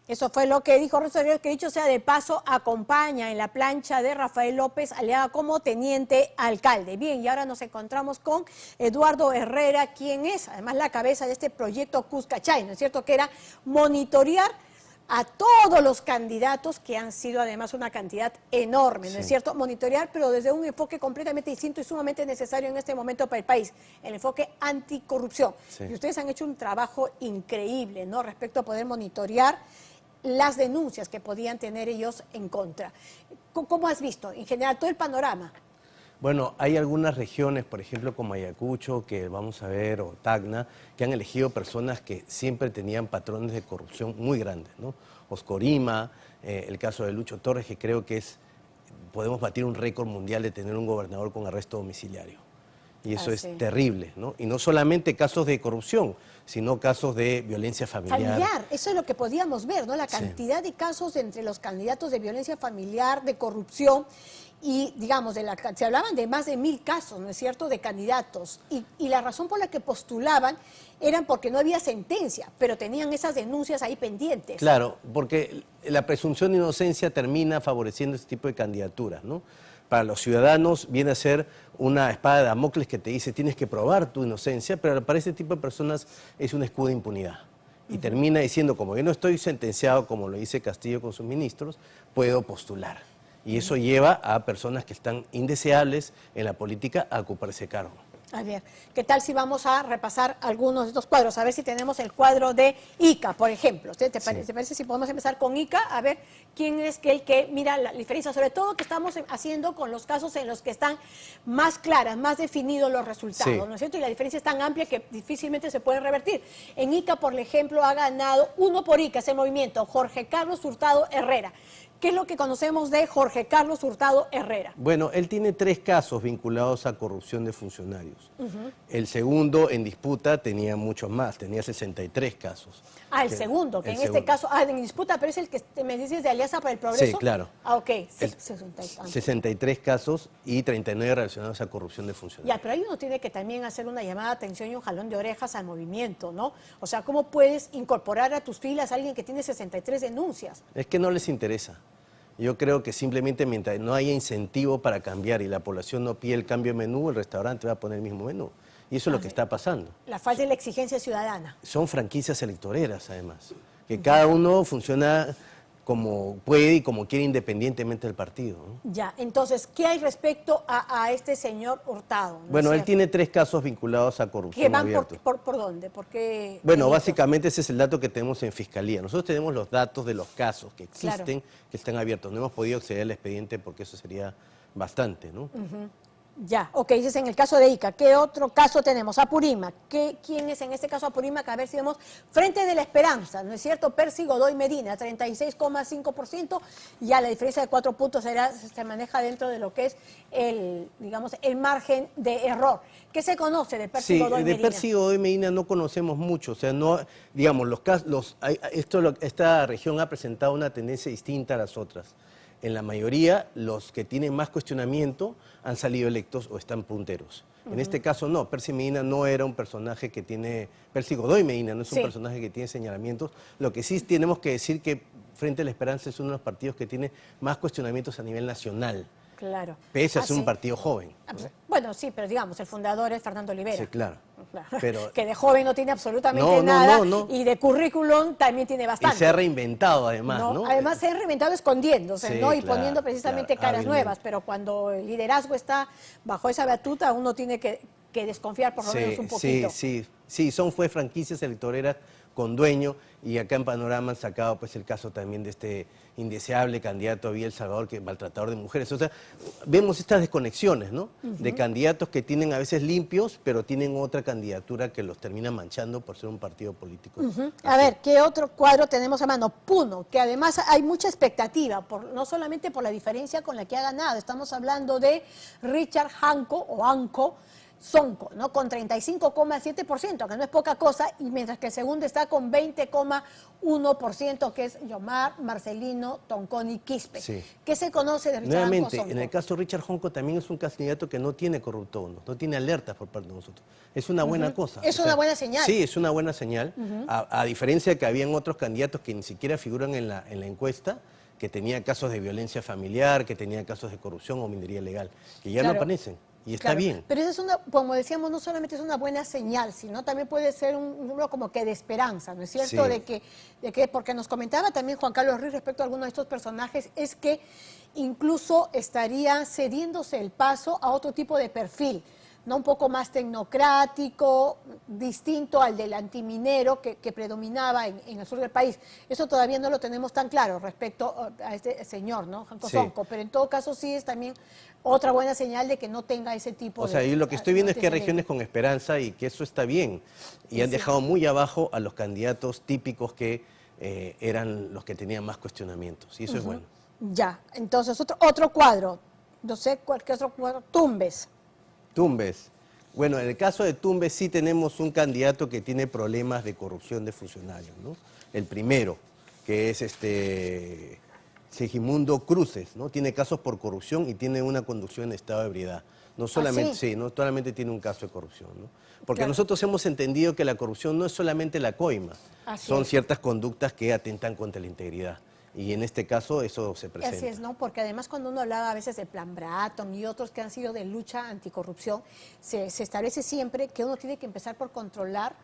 Eso fue lo que dijo Rosario, que dicho sea de paso, acompaña en la plancha de Rafael López Aliaga como teniente alcalde. Bien, y ahora nos encontramos con Eduardo Herrera, quien es además la cabeza de este proyecto Cuscachay, ¿no es cierto? Que era monitorear a todos los candidatos, que han sido además una cantidad enorme, ¿no es cierto? Monitorear, pero desde un enfoque completamente distinto y sumamente necesario en este momento para el país, el enfoque anticorrupción. Y ustedes han hecho un trabajo increíble, ¿no? Respecto a poder monitorear las denuncias que podían tener ellos en contra. ¿Cómo has visto en general todo el panorama? Bueno, hay algunas regiones, por ejemplo, como Ayacucho, que vamos a ver, o Tacna, que han elegido personas que siempre tenían patrones de corrupción muy grandes, ¿no? Oscorima, el caso de Lucho Torres, que creo que podemos batir un récord mundial de tener un gobernador con arresto domiciliario. Y eso es terrible, ¿no? Y no solamente casos de corrupción, sino casos de violencia familiar. Eso es lo que podíamos ver, ¿no? La cantidad de casos entre los candidatos de violencia familiar, de corrupción, y digamos, se hablaban de más de 1000 casos, ¿no es cierto?, de candidatos. Y la razón por la que postulaban eran porque no había sentencia, pero tenían esas denuncias ahí pendientes. Claro, porque la presunción de inocencia termina favoreciendo este tipo de candidaturas, ¿no? Para los ciudadanos viene a ser una espada de Damocles que te dice tienes que probar tu inocencia, pero para este tipo de personas es un escudo de impunidad. Y termina diciendo, como yo no estoy sentenciado, como lo dice Castillo con sus ministros, puedo postular. Y eso lleva a personas que están indeseables en la política a ocuparse cargo. A ver, ¿qué tal si vamos a repasar algunos de estos cuadros? A ver si tenemos el cuadro de Ica, por ejemplo. ¿Te parece si podemos empezar con Ica? A ver quién es el que mira la diferencia, sobre todo que estamos haciendo con los casos en los que están más claras, más definidos los resultados, ¿no es cierto? Y la diferencia es tan amplia que difícilmente se puede revertir. En Ica, por ejemplo, ha ganado uno por Ica, ese movimiento, Jorge Carlos Hurtado Herrera. ¿Qué es lo que conocemos de Jorge Carlos Hurtado Herrera? Bueno, él tiene 3 casos vinculados a corrupción de funcionarios. El segundo en disputa tenía muchos más, tenía 63 casos. El segundo, que en este caso, en disputa, pero es el que me dices de Alianza para el Progreso. Sí, claro. Ok, 63 casos y 39 relacionados a corrupción de funcionarios. Ya, pero ahí uno tiene que también hacer una llamada de atención y un jalón de orejas al movimiento, ¿no? O sea, ¿cómo puedes incorporar a tus filas a alguien que tiene 63 denuncias? Es que no les interesa. Yo creo que simplemente mientras no haya incentivo para cambiar y la población no pide el cambio de menú, el restaurante va a poner el mismo menú. Y eso es lo que está pasando. La falta de la exigencia ciudadana. Son franquicias electoreras, además. Que cada uno funciona como puede y como quiere independientemente del partido, ¿no? Ya, entonces, ¿qué hay respecto a este señor Hurtado? ¿No bueno, él tiene 3 casos vinculados a corrupción. ¿Que van por dónde? ¿Por qué? Bueno, básicamente ese es el dato que tenemos en Fiscalía. Nosotros tenemos los datos de los casos que existen, que están abiertos. No hemos podido acceder al expediente porque eso sería bastante, ¿no? Ya, ok, ese es en el caso de Ica. ¿Qué otro caso tenemos? Apurímac. ¿Quién es en este caso Apurímac? A ver si vemos Frente de la Esperanza, ¿no es cierto? Percy Godoy Medina, 36,5%. Ya la diferencia de 4 puntos se maneja dentro de lo que es el margen de error. ¿Qué se conoce de Percy Godoy Medina? De Percy Godoy Medina no conocemos mucho. O sea, no, digamos, esta región ha presentado una tendencia distinta a las otras. En la mayoría, los que tienen más cuestionamiento han salido electos o están punteros. En este caso no, Percy Medina no era un personaje que tiene, Percy Godoy Medina no es un personaje que tiene señalamientos. Lo que sí tenemos que decir que Frente a la Esperanza es uno de los partidos que tiene más cuestionamientos a nivel nacional. Claro. Pese a ser un partido joven. Bueno, sí, pero digamos, el fundador es Fernando Olivera. Sí, claro. Pero que de joven no tiene absolutamente nada y de currículum también tiene bastante. Y se ha reinventado además, ¿no? Además se ha reinventado escondiéndose, ¿no? Y poniendo precisamente caras nuevas, pero cuando el liderazgo está bajo esa batuta, uno tiene que desconfiar por lo menos un poquito. Sí, fue franquicias electoreras con dueño, y acá en Panorama han sacado pues el caso también de este indeseable candidato Vía El Salvador, que es maltratador de mujeres. O sea, vemos estas desconexiones, ¿no? De candidatos que tienen a veces limpios, pero tienen otra candidatura que los termina manchando por ser un partido político. A ver, ¿qué otro cuadro tenemos a mano? Puno, que además hay mucha expectativa, no solamente por la diferencia con la que ha ganado. Estamos hablando de Richard Anco, Sonco, ¿no? Con 35,7%, que no es poca cosa, y mientras que el segundo está con 20,1%, que es Yomar Marcelino Tonconi Quispe. Sí. ¿Qué se conoce de Richard Nuevamente, Sonco? en el caso de Richard Honco también es un candidato que no tiene corrupto, no tiene alertas por parte de nosotros. Es una buena cosa. Es una buena señal. Sí, es una buena señal, a diferencia de que habían otros candidatos que ni siquiera figuran en la encuesta, que tenían casos de violencia familiar, que tenían casos de corrupción o minería ilegal, que ya no aparecen. Y está Claro, bien. pero eso es una, como decíamos, no solamente es una buena señal, sino también puede ser un número como que de esperanza, ¿no es cierto? Sí. De que, porque nos comentaba también Juan Carlos Ruiz respecto a algunos de estos personajes, es que incluso estaría cediéndose el paso a otro tipo de perfil, ¿no? Un poco más tecnocrático, distinto al del antiminero que predominaba en el sur del país. Eso todavía no lo tenemos tan claro respecto a este señor, ¿no? Janco Sí. Sonco, pero en todo caso sí es también otra buena señal de que no tenga ese tipo O de... sea, yo lo que estoy viendo es que hay antecedentes. regiones con esperanza y que eso está bien. Y han Sí. dejado muy abajo a los candidatos típicos que eran los que tenían más cuestionamientos. Y eso es bueno. Ya, entonces otro cuadro, no sé qué otro cuadro, Tumbes. Tumbes. Bueno, en el caso de Tumbes sí tenemos un candidato que tiene problemas de corrupción de funcionarios, ¿no? El primero, que es Segimundo Cruces, ¿no? Tiene casos por corrupción y tiene una conducción en estado de ebriedad. No solamente, sí? sí, no solamente tiene un caso de corrupción, ¿no? Porque Claro. nosotros hemos entendido que la corrupción no es solamente la coima, Así son es. ciertas conductas que atentan contra la integridad. Y en este caso eso se presenta. Así es, ¿no? Porque además cuando uno hablaba a veces de Plan Bratton y otros que han sido de lucha anticorrupción, se establece siempre que uno tiene que empezar por controlar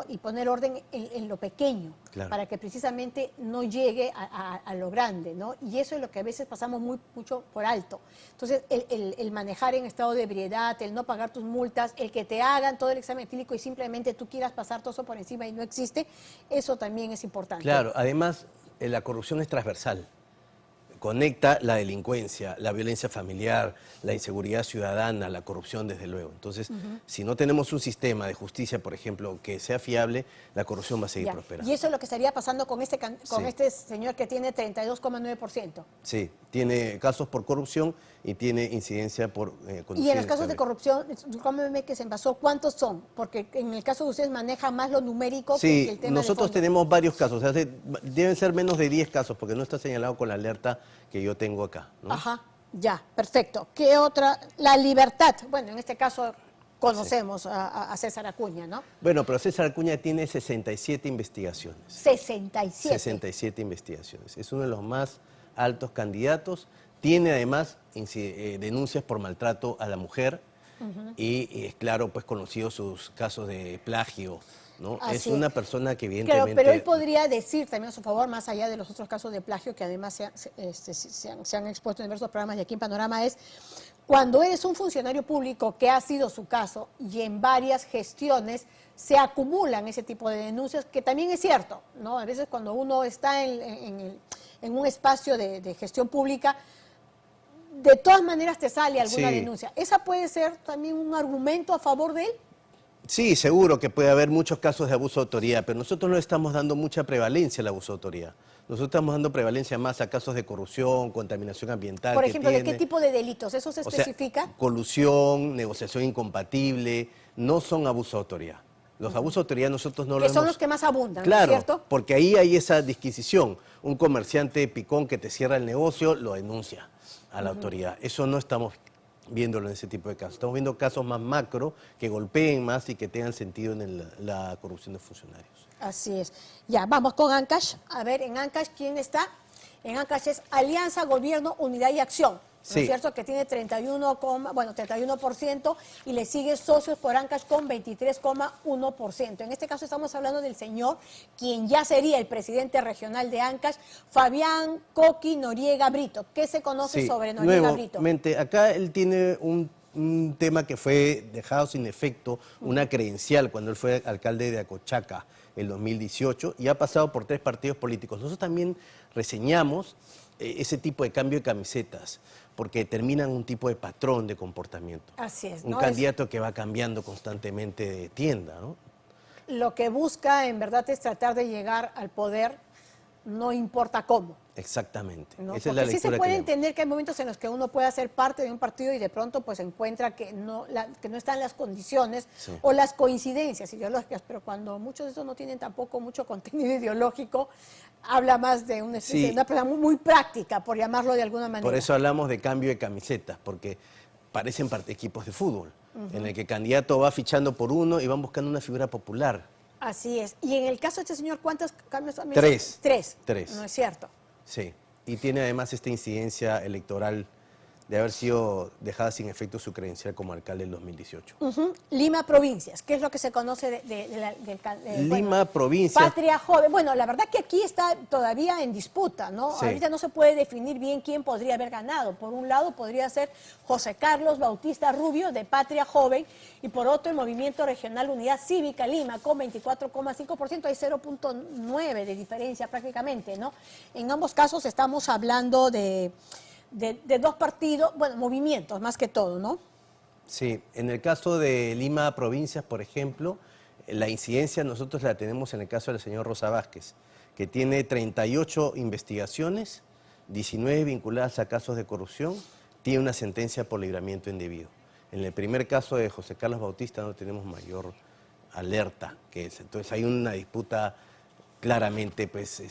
y poner orden en lo pequeño, Claro. para que precisamente no llegue a lo grande, ¿no? Y eso es lo que a veces pasamos mucho por alto. Entonces, el manejar en estado de ebriedad, el no pagar tus multas, el que te hagan todo el examen etílico y simplemente tú quieras pasar todo eso por encima y no existe, eso también es importante. Claro, además la corrupción es transversal. Conecta la delincuencia, la violencia familiar, la inseguridad ciudadana, la corrupción, desde luego. Entonces, si no tenemos un sistema de justicia, por ejemplo, que sea fiable, la corrupción va a seguir Ya. prosperando. Y eso es lo que estaría pasando con Sí. este señor que tiene 32,9%. Sí, tiene casos por corrupción y tiene incidencia por Y en los casos de corrupción, discúlpeme que se envasó, ¿cuántos son? Porque en el caso de ustedes manejan más lo numérico que Sí, el tema de nosotros fondo. tenemos varios casos, o sea, deben ser menos de 10 casos, porque no está señalado con la alerta que yo tengo acá, ¿no? Ajá, ya, perfecto. ¿Qué otra? La libertad. Bueno, en este caso conocemos a César Acuña, ¿no? Bueno, pero César Acuña tiene 67 investigaciones. 67. 67 investigaciones. Es uno de los más altos candidatos. Tiene además denuncias por maltrato a la mujer y es claro, pues conocido sus casos de plagio, ¿no? Así Es una persona que evidentemente... Pero él podría decir también a su favor, más allá de los otros casos de plagio que además se han expuesto en diversos programas y aquí en Panorama, es cuando eres un funcionario público, que ha sido su caso, y en varias gestiones se acumulan ese tipo de denuncias, que también es cierto, ¿no? A veces cuando uno está en un espacio de gestión pública, de todas maneras te sale alguna Sí. denuncia. ¿Esa puede ser también un argumento a favor de él? Sí, seguro que puede haber muchos casos de abuso de autoridad, pero nosotros no le estamos dando mucha prevalencia al abuso de autoridad. Nosotros estamos dando prevalencia más a casos de corrupción, contaminación ambiental. Por que ejemplo, ¿de qué tiene. tipo de delitos? ¿Eso se O sea, especifica? colusión, negociación incompatible, no son abuso de autoridad. Los abusos de autoridad nosotros no Que los son hemos... los que más abundan, ¿no es Claro, cierto? porque ahí hay esa disquisición. Un comerciante picón que te cierra el negocio lo denuncia a la autoridad. Eso no estamos viéndolo en ese tipo de casos. Estamos viendo casos más macro, que golpeen más y que tengan sentido en la corrupción de funcionarios. Así es. Ya, vamos con Ancash. A ver, en Ancash, ¿quién está? En Ancash es Alianza, Gobierno, Unidad y Acción. ¿No Sí. es cierto? Que tiene 31% y le sigue Socios por Ancash con 23,1%. En este caso estamos hablando del señor, quien ya sería el presidente regional de Ancash, Fabián Coqui Noriega Brito. ¿Qué se conoce Sí, sobre Noriega Brito? nuevamente, acá él tiene un tema que fue dejado sin efecto, una credencial cuando él fue alcalde de Acochaca el 2018 y ha pasado por 3 partidos políticos. Nosotros también reseñamos ese tipo de cambio de camisetas porque determinan un tipo de patrón de comportamiento. Así es, Un ¿no? candidato que va cambiando constantemente de tienda, ¿no? Lo que busca en verdad es tratar de llegar al poder no importa cómo. Exactamente. ¿No? Esa es la Porque sí se lectura puede que leemos. entender que hay momentos en los que uno puede ser parte de un partido y de pronto pues encuentra que no están las condiciones Sí. o las coincidencias ideológicas, pero cuando muchos de esos no tienen tampoco mucho contenido ideológico, habla más de una especie Sí. de una persona muy, muy práctica, por llamarlo de alguna manera. Por eso hablamos de cambio de camisetas, porque parecen equipos de fútbol, en el que el candidato va fichando por uno y van buscando una figura popular. Así es. Y en el caso de este señor, ¿cuántos cambios también? Tres. Tres. No es cierto. Sí, y tiene además esta incidencia electoral de haber sido dejada sin efecto su credencial como alcalde en 2018. Lima Provincias, ¿qué es lo que se conoce Lima Provincias. Patria Joven? Bueno, la verdad que aquí está todavía en disputa, ¿no? Sí. Ahorita no se puede definir bien quién podría haber ganado. Por un lado podría ser José Carlos Bautista Rubio de Patria Joven y por otro el Movimiento Regional Unidad Cívica Lima con 24,5%, hay 0,9 de diferencia prácticamente, ¿no? En ambos casos estamos hablando de dos partidos, bueno, movimientos más que todo, ¿no? Sí, en el caso de Lima Provincias, por ejemplo, la incidencia nosotros la tenemos en el caso del señor Rosa Vázquez, que tiene 38 investigaciones, 19 vinculadas a casos de corrupción, tiene una sentencia por libramiento indebido. En el primer caso de José Carlos Bautista no tenemos mayor alerta que esa. Entonces hay una disputa claramente, pues,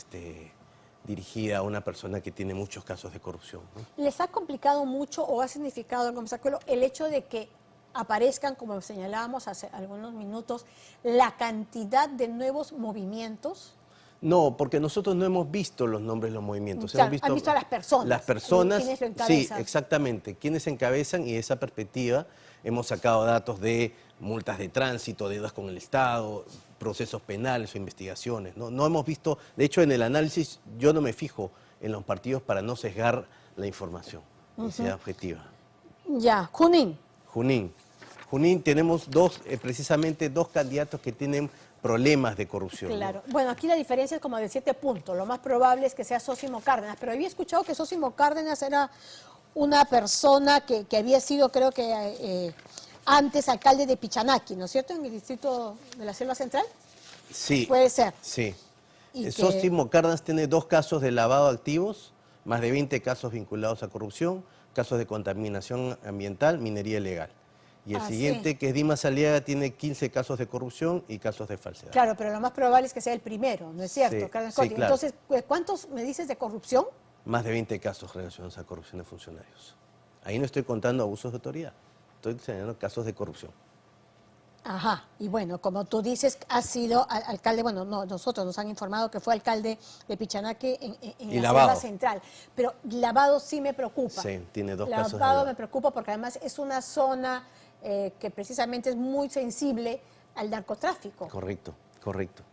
dirigida a una persona que tiene muchos casos de corrupción, ¿no? ¿Les ha complicado mucho o ha significado algo más el hecho de que aparezcan, como señalábamos hace algunos minutos, la cantidad de nuevos movimientos? No, porque nosotros no hemos visto los nombres de los movimientos. Claro, Hemos han visto a las personas. Las personas, ¿Quiénes lo sí, encabezan? exactamente. Quienes encabezan y de esa perspectiva hemos sacado datos de multas de tránsito, deudas con el Estado, procesos penales o investigaciones, ¿no? No hemos visto, de hecho en el análisis yo no me fijo en los partidos para no sesgar la información, que sea objetiva. Ya, Junín. Junín tenemos precisamente dos candidatos que tienen problemas de corrupción, ¿no? Claro. Bueno, aquí la diferencia es como de 7 puntos. Lo más probable es que sea Zósimo Cárdenas, pero había escuchado que Zósimo Cárdenas era una persona que había sido, creo que antes alcalde de Pichanaki, ¿no es cierto? En el distrito de la Selva Central. Sí. Puede ser. Sí. Y Zósimo Cárdenas tiene 2 casos de lavado de activos, más de 20 casos vinculados a corrupción, casos de contaminación ambiental, minería ilegal. Y el siguiente, que es Dimas Aliaga, tiene 15 casos de corrupción y casos de falsedad. Claro, pero lo más probable es que sea el primero, ¿no es cierto? Sí, Cárdenas sí, Cotti. claro. Entonces, ¿cuántos me dices de corrupción? Más de 20 casos relacionados a corrupción de funcionarios. Ahí no estoy contando abusos de autoridad, estoy señalando casos de corrupción. Ajá, y bueno, como tú dices, ha sido alcalde, bueno, no, nosotros nos han informado que fue alcalde de Pichanaque en la Selva Central, pero Lavado sí me preocupa. Sí, tiene 2 casos de Lavado me preocupa porque además es una zona que precisamente es muy sensible al narcotráfico. Correcto.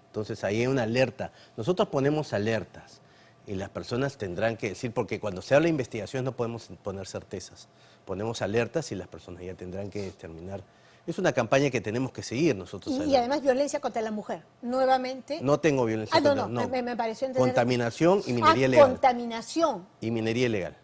Entonces ahí hay una alerta. Nosotros ponemos alertas y las personas tendrán que decir, porque cuando se habla de investigación no podemos poner certezas. Ponemos alertas y las personas ya tendrán que determinar. Es una campaña que tenemos que seguir nosotros. Y además violencia contra la mujer. Nuevamente. No tengo violencia contra la mujer. Me pareció entender. Contaminación y minería ilegal. Contaminación. Y minería ilegal.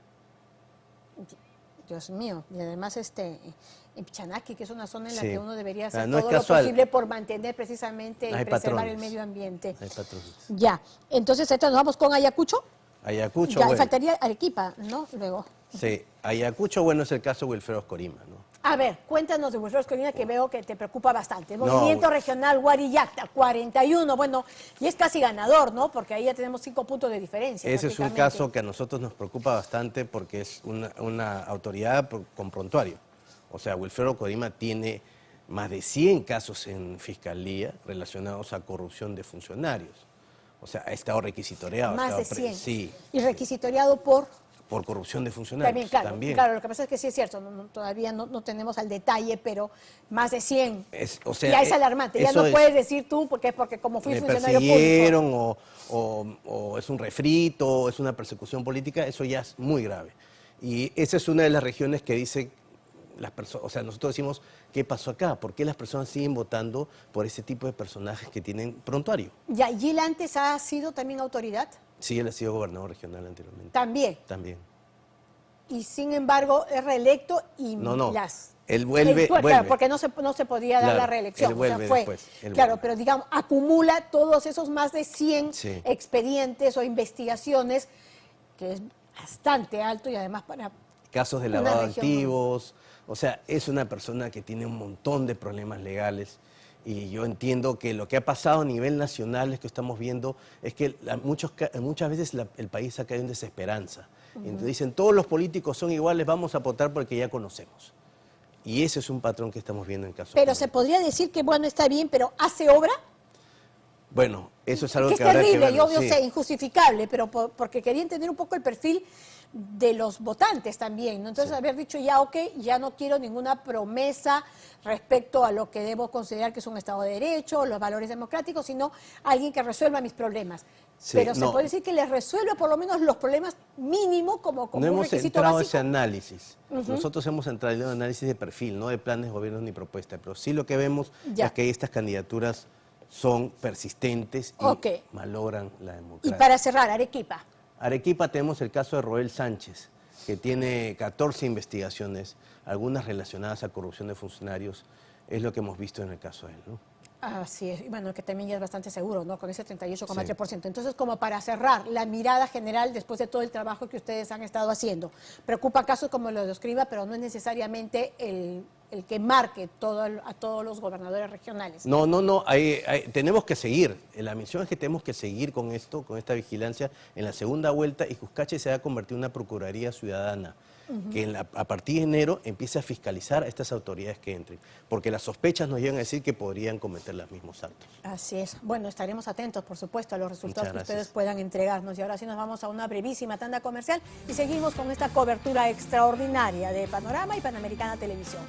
Dios mío. Y además en Pichanaki, que es una zona en la Sí. que uno debería hacer No es todo lo casual. posible por mantener precisamente y Hay preservar patrones. el medio ambiente. Hay patrones. Ya. Entonces, nos vamos con Ayacucho. Ayacucho, Ya, bueno. faltaría Arequipa, ¿no? Luego. Sí, Ayacucho, bueno, es el caso de Wilfredo Oscorima, ¿no? A ver, cuéntanos de Wilfredo Oscorima, que veo que te preocupa bastante. No. Movimiento Regional Guarillacta, 41, bueno, y es casi ganador, ¿no? Porque ahí ya tenemos 5 puntos de diferencia. Ese es un prácticamente. caso que a nosotros nos preocupa bastante porque es una autoridad con prontuario. O sea, Wilfredo Oscorima tiene más de 100 casos en fiscalía relacionados a corrupción de funcionarios. O sea, ha estado requisitoriado. Más de 100. Sí, Y requisitoriado por... por corrupción de funcionarios. También, claro, lo que pasa es que sí es cierto, todavía no tenemos al detalle, pero más de 100. O sea, ya es alarmante, ya eso no puedes decir tú porque como fui me funcionario persiguieron público. o es un refrito, o es una persecución política, eso ya es muy grave. Y esa es una de las regiones que dice las personas, o sea, nosotros decimos, ¿qué pasó acá? ¿Por qué las personas siguen votando por ese tipo de personajes que tienen prontuario? Ya, ¿y él antes ha sido también autoridad? Sí, él ha sido gobernador regional anteriormente. También. También. y sin embargo es reelecto y No. las... Él vuelve. Claro, porque no se podía dar Claro, la reelección. él vuelve después, él Claro, vuelve. pero digamos, acumula todos esos más de 100 Sí. expedientes o investigaciones, que es bastante alto y además para... Casos de una lavado de región activos. O sea, es una persona que tiene un montón de problemas legales. Y yo entiendo que lo que ha pasado a nivel nacional es que estamos viendo es que muchas veces el país ha caído en desesperanza. Entonces dicen, todos los políticos son iguales, vamos a votar porque ya conocemos. Y ese es un patrón que estamos viendo en casos. Pero se podría decir que, bueno, está bien, pero ¿hace obra? Bueno, eso es algo Que que es habrá que terrible, verlo, yo sí. sé, injustificable, pero porque quería entender un poco el perfil de los votantes también, ¿no? Entonces, Sí. haber dicho ya, ok, ya no quiero ninguna promesa respecto a lo que debo considerar que es un Estado de Derecho, los valores democráticos, sino alguien que resuelva mis problemas. Sí, Pero se no. puede decir que les resuelva por lo menos los problemas mínimo como No un hemos requisito entrado a básico. ese análisis. Nosotros hemos entrado en un análisis de perfil, no de planes, gobiernos ni propuestas. Pero sí lo que vemos Ya. es que estas candidaturas son persistentes y Ok. malogran la Y democracia. para cerrar, Arequipa. Arequipa tenemos el caso de Roel Sánchez, que tiene 14 investigaciones, algunas relacionadas a corrupción de funcionarios. Es lo que hemos visto en el caso de él, ¿no? Así es, y bueno, que también ya es bastante seguro, ¿no? Con ese 38,3%. Entonces, como para cerrar, la mirada general después de todo el trabajo que ustedes han estado haciendo. Preocupa casos como los de Escriba, pero no es necesariamente el que marque a todos los gobernadores regionales. No, tenemos que seguir. La misión es que tenemos que seguir con esto, con esta vigilancia en la segunda vuelta y Cuscache se va a convertir en una Procuraduría Ciudadana que a partir de enero empiece a fiscalizar a estas autoridades que entren, porque las sospechas nos llegan a decir que podrían cometer los mismos actos. Así es. Bueno, estaremos atentos, por supuesto, a los resultados Muchas que gracias. ustedes puedan entregarnos. Y ahora sí nos vamos a una brevísima tanda comercial y seguimos con esta cobertura extraordinaria de Panorama y Panamericana Televisión.